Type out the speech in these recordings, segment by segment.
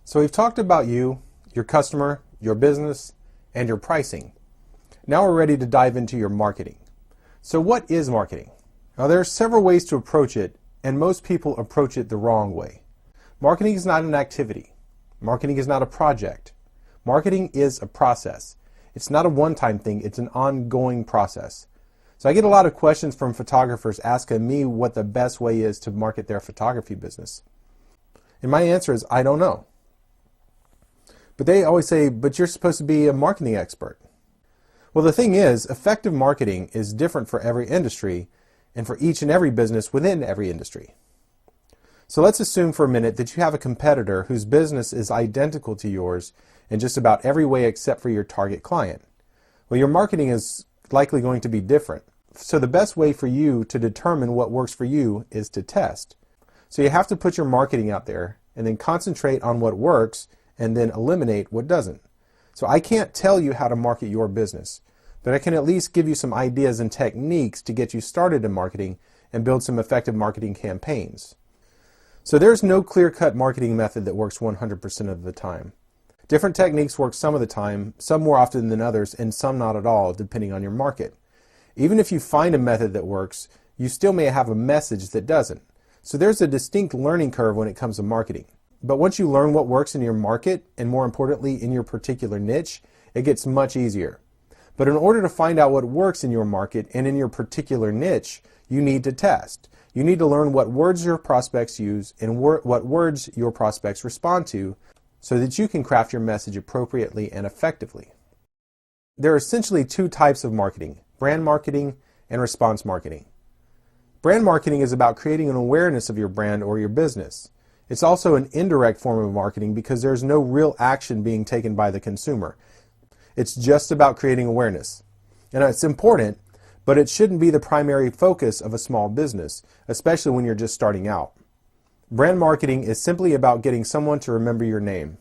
So we've talked about you, your customer, your business, and your pricing. Now we're ready to dive into your marketing. So what is marketing? Now there are several ways to approach it, and most people approach it the wrong way. Marketing is not an activity. Marketing is not a project. Marketing is a process. It's not a one-time thing, it's an ongoing process. So I get a lot of questions from photographers asking me what the best way is to market their photography business. And my answer is, I don't know. But they always say, but you're supposed to be a marketing expert. Well, the thing is, effective marketing is different for every industry and for each and every business within every industry. So let's assume for a minute that you have a competitor whose business is identical to yours in just about every way except for your target client. Well, your marketing is likely going to be different. So the best way for you to determine what works for you is to test. So you have to put your marketing out there and then concentrate on what works and then eliminate what doesn't. So I can't tell you how to market your business, but I can at least give you some ideas and techniques to get you started in marketing and build some effective marketing campaigns. So there's no clear-cut marketing method that works 100% of the time. Different techniques work some of the time, some more often than others, and some not at all, depending on your market. Even if you find a method that works, you still may have a message that doesn't. So there's a distinct learning curve when it comes to marketing. But once you learn what works in your market, and more importantly in your particular niche, it gets much easier. But in order to find out what works in your market and in your particular niche, you need to test. You need to learn what words your prospects use and what words your prospects respond to so that you can craft your message appropriately and effectively. There are essentially two types of marketing: brand marketing and response marketing. Brand marketing is about creating an awareness of your brand or your business. It's also an indirect form of marketing because there's no real action being taken by the consumer. It's just about creating awareness. And it's important, but it shouldn't be the primary focus of a small business, especially when you're just starting out. Brand marketing is simply about getting someone to remember your name.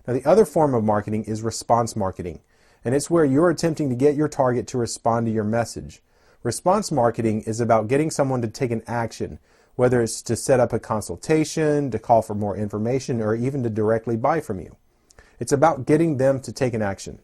Now the other form of marketing is response marketing, and it's where you're attempting to get your target to respond to your message. Response marketing is about getting someone to take an action, whether it's to set up a consultation, to call for more information, or even to directly buy from you. It's about getting them to take an action.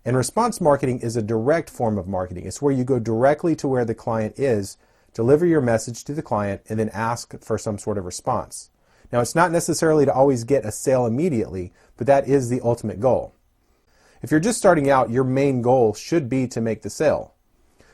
And response marketing is a direct form of marketing. It's where you go directly to where the client is, deliver your message to the client, and then ask for some sort of response. Now, it's not necessarily to always get a sale immediately, but that is the ultimate goal. If you're just starting out, your main goal should be to make the sale.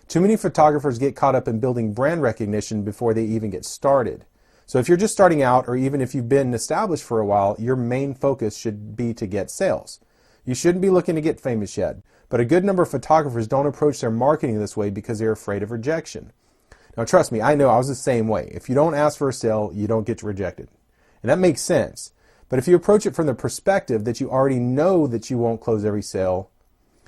Too many photographers get caught up in building brand recognition before they even get started. So if you're just starting out, or even if you've been established for a while, your main focus should be to get sales. You shouldn't be looking to get famous yet, but a good number of photographers don't approach their marketing this way because they're afraid of rejection. Now trust me, I know I was the same way. If you don't ask for a sale, you don't get rejected. And that makes sense. But if you approach it from the perspective that you already know that you won't close every sale,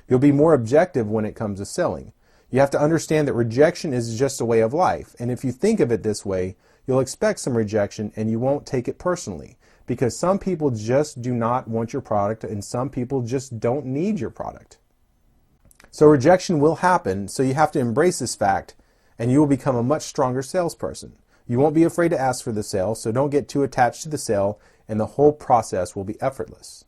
you'll be more objective when it comes to selling. You have to understand that rejection is just a way of life. And if you think of it this way, you'll expect some rejection and you won't take it personally. Because some people just do not want your product and some people just don't need your product. So rejection will happen, so you have to embrace this fact and you will become a much stronger salesperson. You won't be afraid to ask for the sale, so don't get too attached to the sale and the whole process will be effortless.